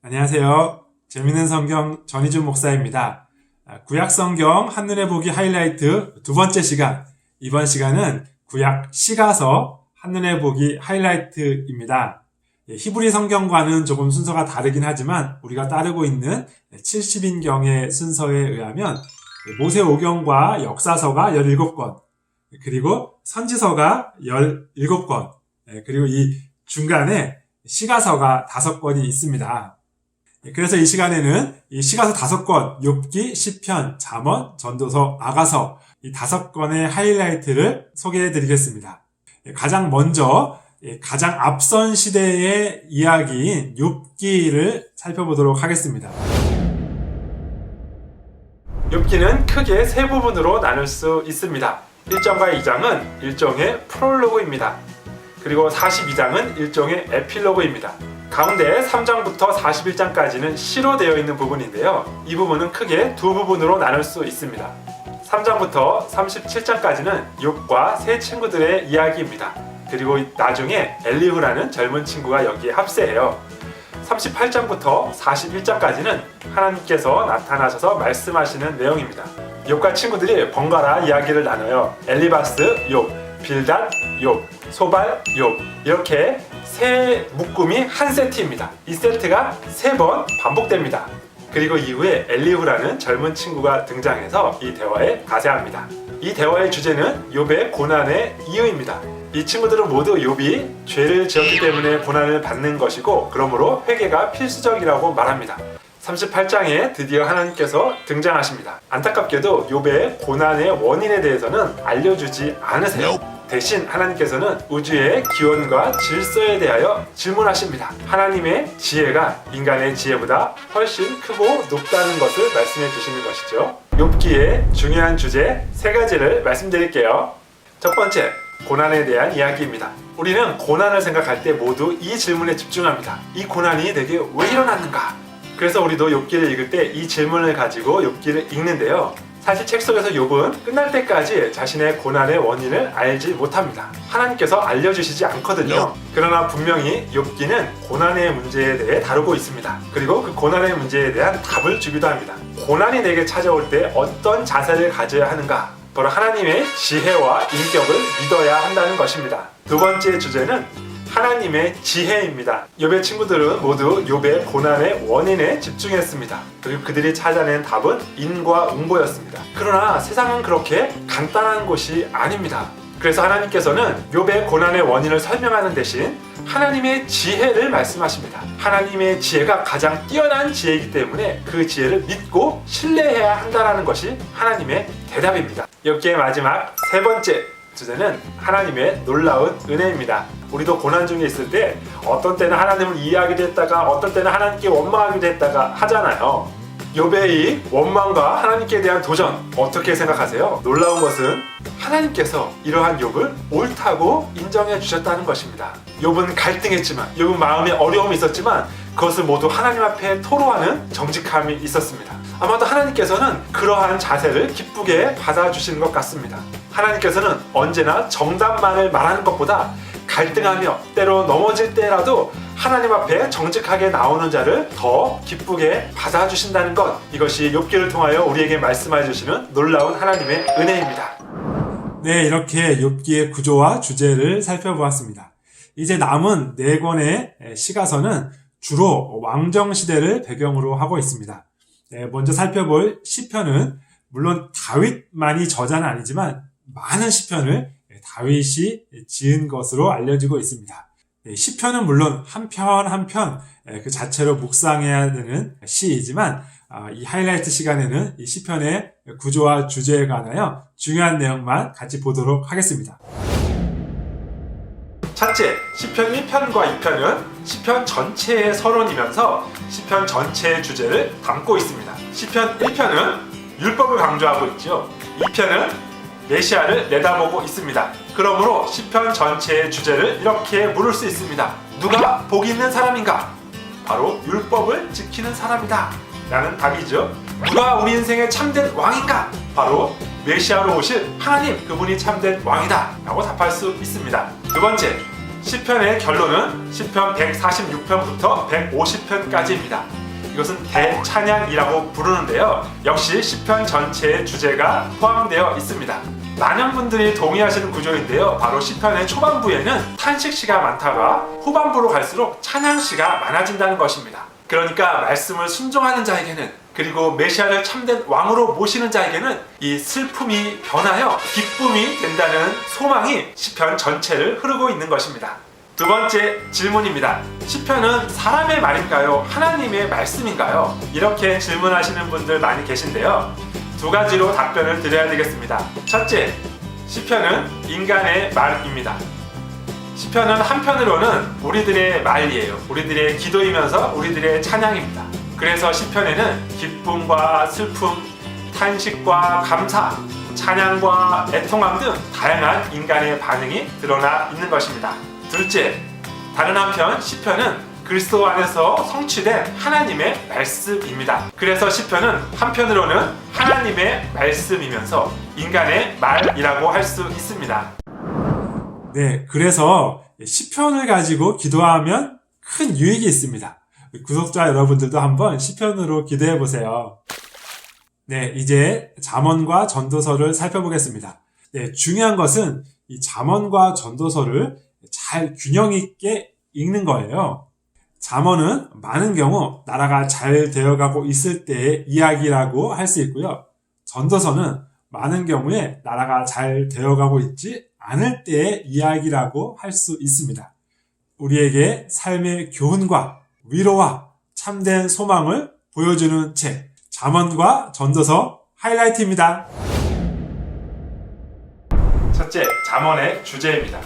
안녕하세요. 재밌는 성경 전희준 목사입니다. 구약 성경 한눈에 보기 하이라이트 두 번째 시간. 이번 시간은 구약 시가서 한눈에 보기 하이라이트입니다. 히브리 성경과는 조금 순서가 다르긴 하지만 우리가 따르고 있는 70인경의 순서에 의하면 모세오경과 역사서가 17권, 그리고 선지서가 17권, 그리고 이 중간에 시가서가 5권이 있습니다. 그래서 이 시간에는 이 시가서 5권, 욥기, 시편, 잠언, 전도서, 아가서 이 5권의 하이라이트를 소개해 드리겠습니다. 가장 먼저 가장 앞선 시대의 이야기인 욥기를 살펴보도록 하겠습니다. 욥기는 크게 세 부분으로 나눌 수 있습니다. 1장과 2장은 일종의 프롤로그입니다. 그리고 42장은 일종의 에필로그입니다. 가운데 3장부터 41장까지는 시로 되어 있는 부분인데요. 이 부분은 크게 두 부분으로 나눌 수 있습니다. 3장부터 37장까지는 욥과 세 친구들의 이야기입니다. 그리고 나중에 엘리후라는 젊은 친구가 여기에 합세해요. 38장부터 41장까지는 하나님께서 나타나셔서 말씀하시는 내용입니다. 욥과 친구들이 번갈아 이야기를 나눠요. 엘리바스, 욥, 빌닷, 욥, 소발, 욥, 이렇게 세 묶음이 한 세트입니다. 이 세트가 3번 반복됩니다. 그리고 이후에 엘리후라는 젊은 친구가 등장해서 이 대화에 가세합니다. 이 대화의 주제는 욥의 고난의 이유입니다. 이 친구들은 모두 욥이 죄를 지었기 때문에 고난을 받는 것이고, 그러므로 회개가 필수적이라고 말합니다. 38장에 드디어 하나님께서 등장하십니다. 안타깝게도 욥의 고난의 원인에 대해서는 알려주지 않으세요. 대신 하나님께서는 우주의 기원과 질서에 대하여 질문하십니다. 하나님의 지혜가 인간의 지혜보다 훨씬 크고 높다는 것을 말씀해 주시는 것이죠. 욥기의 중요한 주제 3가지를 말씀드릴게요. 첫 번째, 고난에 대한 이야기입니다. 우리는 고난을 생각할 때 모두 이 질문에 집중합니다. 이 고난이 내게 왜 일어났는가? 그래서 우리도 욥기를 읽을 때 이 질문을 가지고 욥기를 읽는데요. 사실 책 속에서 욥은 끝날 때까지 자신의 고난의 원인을 알지 못합니다. 하나님께서 알려주시지 않거든요. 그러나 분명히 욥기는 고난의 문제에 대해 다루고 있습니다. 그리고 그 고난의 문제에 대한 답을 주기도 합니다. 고난이 내게 찾아올 때 어떤 자세를 가져야 하는가? 바로 하나님의 지혜와 인격을 믿어야 한다는 것입니다. 두 번째 주제는 하나님의 지혜입니다. 욥의 친구들은 모두 욥의 고난의 원인에 집중했습니다. 그리고 그들이 찾아낸 답은 인과 응보였습니다. 그러나 세상은 그렇게 간단한 곳이 아닙니다. 그래서 하나님께서는 욥의 고난의 원인을 설명하는 대신 하나님의 지혜를 말씀하십니다. 하나님의 지혜가 가장 뛰어난 지혜이기 때문에 그 지혜를 믿고 신뢰해야 한다는 것이 하나님의 대답입니다. 욥기의 마지막 3번째 주제는 하나님의 놀라운 은혜입니다. 우리도 고난 중에 있을 때 어떤 때는 하나님을 이해하기도 했다가 어떤 때는 하나님께 원망하기도 했다가 하잖아요. 욥의 이 원망과 하나님께 대한 도전, 어떻게 생각하세요? 놀라운 것은 하나님께서 이러한 욥을 옳다고 인정해 주셨다는 것입니다. 욥은 갈등했지만, 욥은 마음에 어려움이 있었지만 그것을 모두 하나님 앞에 토로하는 정직함이 있었습니다. 아마도 하나님께서는 그러한 자세를 기쁘게 받아주시는 것 같습니다. 하나님께서는 언제나 정답만을 말하는 것보다 갈등하며 때로 넘어질 때라도 하나님 앞에 정직하게 나오는 자를 더 기쁘게 받아주신다는 것, 이것이 욥기를 통하여 우리에게 말씀해 주시는 놀라운 하나님의 은혜입니다. 네, 이렇게 욥기의 구조와 주제를 살펴보았습니다. 이제 남은 4권의 시가서는 주로 왕정시대를 배경으로 하고 있습니다. 먼저 살펴볼 시편은 물론 다윗만이 저자는 아니지만 많은 시편을 다윗이 지은 것으로 알려지고 있습니다. 시편은 물론 한 편 한 편 그 자체로 묵상해야 되는 시이지만 이 하이라이트 시간에는 이 시편의 구조와 주제에 관하여 중요한 내용만 같이 보도록 하겠습니다. 첫째, 시편 1편과 2편은 시편 전체의 서론이면서 시편 전체의 주제를 담고 있습니다. 시편 1편은 율법을 강조하고 있죠. 2편은 메시아를 내다보고 있습니다. 그러므로 시편 전체의 주제를 이렇게 물을 수 있습니다. 누가 복 있는 사람인가? 바로 율법을 지키는 사람이다 라는 답이죠. 누가 우리 인생의 참된 왕인가? 바로 메시아로 오실 하나님, 그분이 참된 왕이다 라고 답할 수 있습니다. 두 번째, 시편의 결론은 시편 146편부터 150편까지입니다. 이것은 대찬양이라고 부르는데요. 역시 시편 전체의 주제가 포함되어 있습니다. 많은 분들이 동의하시는 구조인데요. 바로 시편의 초반부에는 탄식시가 많다가 후반부로 갈수록 찬양시가 많아진다는 것입니다. 그러니까 말씀을 순종하는 자에게는, 그리고 메시아를 참된 왕으로 모시는 자에게는 이 슬픔이 변하여 기쁨이 된다는 소망이 시편 전체를 흐르고 있는 것입니다. 두 번째 질문입니다. 시편은 사람의 말인가요? 하나님의 말씀인가요? 이렇게 질문하시는 분들 많이 계신데요. 두 가지로 답변을 드려야 되겠습니다. 첫째, 시편은 인간의 말입니다. 시편은 한편으로는 우리들의 말이에요. 우리들의 기도이면서 우리들의 찬양입니다. 그래서 시편에는 기쁨과 슬픔, 탄식과 감사, 찬양과 애통함 등 다양한 인간의 반응이 드러나 있는 것입니다. 둘째, 다른 한편 시편은 그리스도 안에서 성취된 하나님의 말씀입니다. 그래서 시편은 한편으로는 하나님의 말씀이면서 인간의 말이라고 할 수 있습니다. 네, 그래서 시편을 가지고 기도하면 큰 유익이 있습니다. 구독자 여러분들도 한번 시편으로 기도해 보세요. 네, 이제 잠언과 전도서를 살펴보겠습니다. 네, 중요한 것은 이 잠언과 전도서를 잘 균형 있게 읽는 거예요. 잠언은 많은 경우 나라가 잘 되어가고 있을 때의 이야기라고 할 수 있고요. 전도서는 많은 경우에 나라가 잘 되어가고 있지 않을 때의 이야기라고 할 수 있습니다. 우리에게 삶의 교훈과 위로와 참된 소망을 보여주는 책, 잠언과 전도서 하이라이트입니다. 첫째, 잠언의 주제입니다.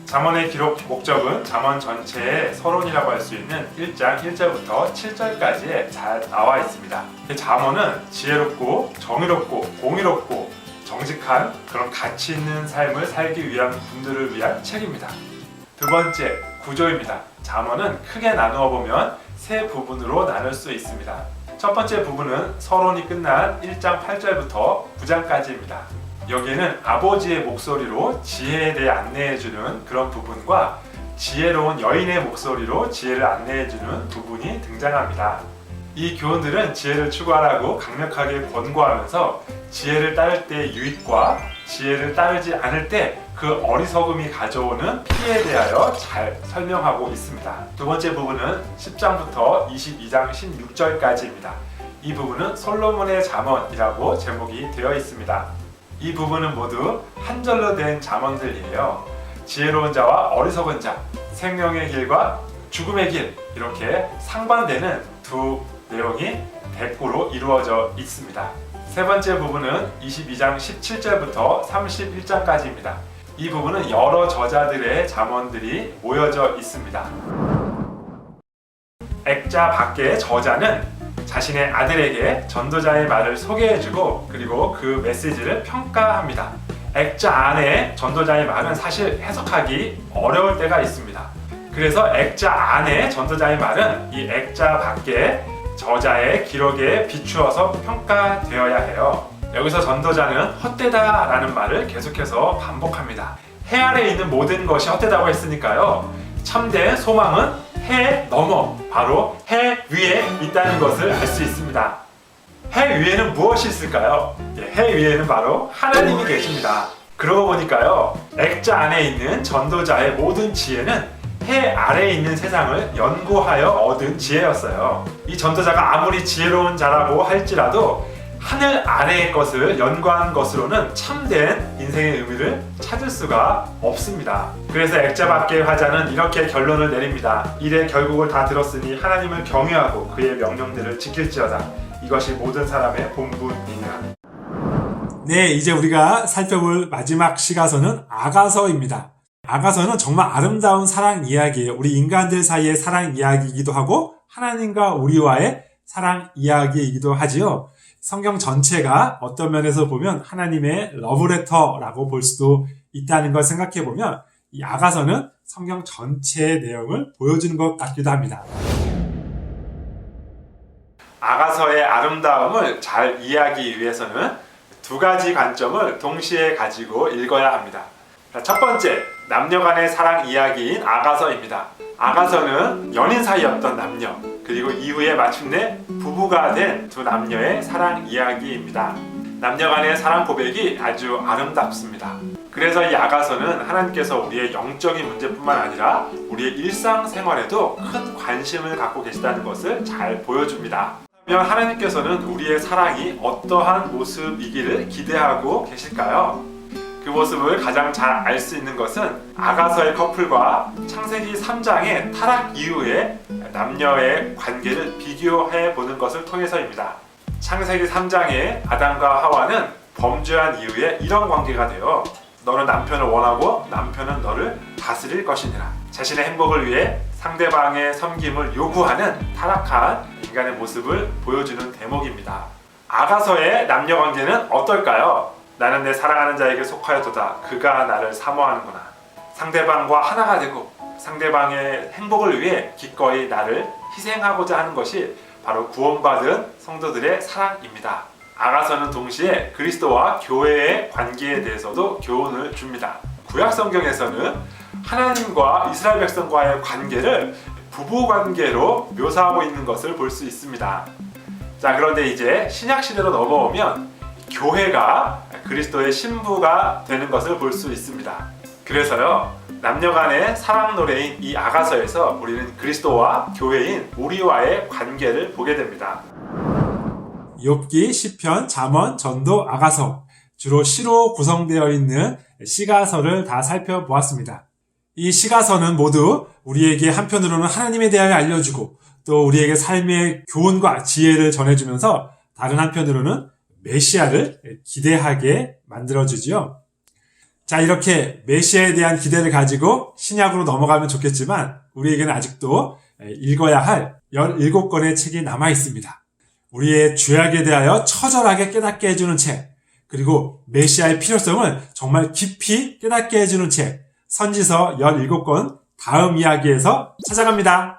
잠언의 기록 목적은 잠언 전체의 서론이라고 할 수 있는 1장 1절부터 7절까지에 잘 나와 있습니다. 잠언은 지혜롭고 정의롭고 공의롭고 정직한 그런 가치 있는 삶을 살기 위한 분들을 위한 책입니다. 두 번째, 구조입니다. 잠언은 크게 나누어 보면 세 부분으로 나눌 수 있습니다. 첫 번째 부분은 서론이 끝난 1장 8절부터 9장까지입니다. 여기에는 아버지의 목소리로 지혜에 대해 안내해주는 그런 부분과 지혜로운 여인의 목소리로 지혜를 안내해주는 부분이 등장합니다. 이 교훈들은 지혜를 추구하라고 강력하게 권고하면서 지혜를 따를 때의 유익과 지혜를 따르지 않을 때 그 어리석음이 가져오는 피해에 대하여 잘 설명하고 있습니다. 두 번째 부분은 10장부터 22장 16절까지입니다. 이 부분은 솔로몬의 잠언이라고 제목이 되어 있습니다. 이 부분은 모두 한 절로 된 잠언들이에요. 지혜로운 자와 어리석은 자, 생명의 길과 죽음의 길, 이렇게 상반되는 두 내용이 대꾸로 이루어져 있습니다. 세 번째 부분은 22장 17절부터 31장까지입니다. 이 부분은 여러 저자들의 잠언들이 모여져 있습니다. 액자 밖의 저자는 자신의 아들에게 전도자의 말을 소개해주고 그리고 그 메시지를 평가합니다. 액자 안에 전도자의 말은 사실 해석하기 어려울 때가 있습니다. 그래서 액자 안에 전도자의 말은 이 액자 밖에 저자의 기록에 비추어서 평가되어야 해요. 여기서 전도자는 헛되다 라는 말을 계속해서 반복합니다. 해 아래에 있는 모든 것이 헛되다고 했으니까요. 참된 소망은 해 넘어, 바로 해 위에 있다는 것을 알 수 있습니다. 해 위에는 무엇이 있을까요? 해 위에는 바로 하나님이 계십니다. 그러고 보니까요, 액자 안에 있는 전도자의 모든 지혜는 해 아래에 있는 세상을 연구하여 얻은 지혜였어요. 이 전도자가 아무리 지혜로운 자라고 할지라도 하늘 아래의 것을 연구한 것으로는 참된 인생의 의미를 찾을 수가 없습니다. 그래서 액자 밖의 화자는 이렇게 결론을 내립니다. 이래 결국을 다 들었으니 하나님을 경외하고 그의 명령들을 지킬지어다. 이것이 모든 사람의 본분이니라. 네, 이제 우리가 살펴볼 마지막 시가서는 아가서입니다. 아가서는 정말 아름다운 사랑 이야기예요. 우리 인간들 사이의 사랑 이야기이기도 하고 하나님과 우리와의 사랑 이야기이기도 하지요. 성경 전체가 어떤 면에서 보면 하나님의 러브레터라고 볼 수도 있다는 걸 생각해 보면 이 아가서는 성경 전체의 내용을 보여주는 것 같기도 합니다. 아가서의 아름다움을 잘 이해하기 위해서는 두 가지 관점을 동시에 가지고 읽어야 합니다. 자, 첫 번째, 남녀 간의 사랑 이야기인 아가서입니다. 아가서는 연인 사이였던 남녀, 그리고 이후에 마침내 부부가 된 두 남녀의 사랑 이야기입니다. 남녀 간의 사랑 고백이 아주 아름답습니다. 그래서 이 아가서는 하나님께서 우리의 영적인 문제뿐만 아니라 우리의 일상생활에도 큰 관심을 갖고 계시다는 것을 잘 보여줍니다. 그러면 하나님께서는 우리의 사랑이 어떠한 모습이기를 기대하고 계실까요? 그 모습을 가장 잘 알 수 있는 것은 아가서의 커플과 창세기 3장의 타락 이후에 남녀의 관계를 비교해 보는 것을 통해서입니다. 창세기 3장의 아담과 하와는 범죄한 이후에 이런 관계가 되어 너는 남편을 원하고 남편은 너를 다스릴 것이니라. 자신의 행복을 위해 상대방의 섬김을 요구하는 타락한 인간의 모습을 보여주는 대목입니다. 아가서의 남녀 관계는 어떨까요? 나는 내 사랑하는 자에게 속하였도다. 그가 나를 사모하는구나. 상대방과 하나가 되고 상대방의 행복을 위해 기꺼이 나를 희생하고자 하는 것이 바로 구원받은 성도들의 사랑입니다. 아가서는 동시에 그리스도와 교회의 관계에 대해서도 교훈을 줍니다. 구약 성경에서는 하나님과 이스라엘 백성과의 관계를 부부 관계로 묘사하고 있는 것을 볼 수 있습니다. 자, 그런데 이제 신약 시대로 넘어오면 교회가 그리스도의 신부가 되는 것을 볼 수 있습니다. 그래서요, 남녀 간의 사랑 노래인 이 아가서에서 우리는 그리스도와 교회인 우리와의 관계를 보게 됩니다. 욥기, 시편, 잠언, 전도, 아가서, 주로 시로 구성되어 있는 시가서를 다 살펴보았습니다. 이 시가서는 모두 우리에게 한편으로는 하나님에 대하여 알려주고 또 우리에게 삶의 교훈과 지혜를 전해주면서 다른 한편으로는 메시아를 기대하게 만들어주지요. 자, 이렇게 메시아에 대한 기대를 가지고 신약으로 넘어가면 좋겠지만 우리에게는 아직도 읽어야 할 17권의 책이 남아 있습니다. 우리의 죄악에 대하여 처절하게 깨닫게 해주는 책, 그리고 메시아의 필요성을 정말 깊이 깨닫게 해주는 책, 선지서 17권 다음 이야기에서 찾아갑니다.